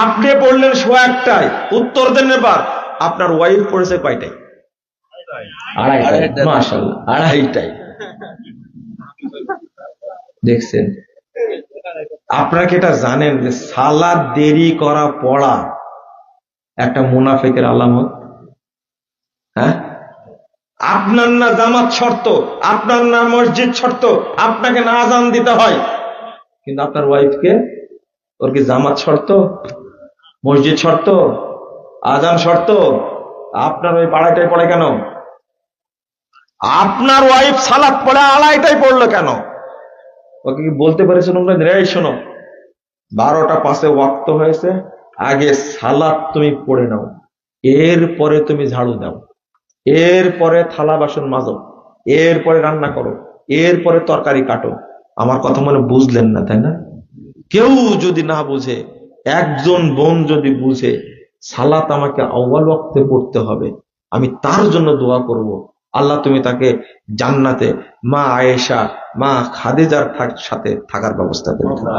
আপনি পড়লেন 1:15, উত্তর দেন এবার আপনার ওয়াইফ পড়েছে কয়টায়? 2:30। মাশাআল্লাহ, 2:30টায়। দেখছেন? আপনারা কি এটা জানেন যে সালাত দেরি করা পড়া একটা মুনাফিকের আলামত? হ্যাঁ, আপনার না জামাত শর্ত, আপনার না মসজিদ শর্ত, আপনাকে না আজান দিতে হয়, কিন্তু আপনার ওয়াইফকে, ওর কি জামাত শর্ত, মসজিদ শর্ত, আজান শর্ত? আপনার ওই 2:30টায় পড়ে কেন? আপনার ওয়াইফ সালাত পড়ে 2:30টায় পড়লো কেন? ওকে কি বলতে পেরেছেন এই শোনো, 12টা 5-এ ওয়াক্ত হয়েছে, আগে সালাত তুমি পড়ে নাও, এরপরে তুমি ঝাড়ু দাও, এরপরে থালা বাসন মাজো, এরপরে রান্না করো, এরপরে তরকারি কাটো। আমার কথা মনে বুঝলেন না, তাই না? কেউ যদি না বুঝে, একজন বোন যদি বুঝে সালাত আমাকে আউয়াল ওয়াক্তে পড়তে হবে, আমি তার জন্য দোয়া করব, আল্লাহ তুমি তাকে জান্নাতে মা আয়েশা, মা খাদিজার সাথে থাকার ব্যবস্থা করে দাও।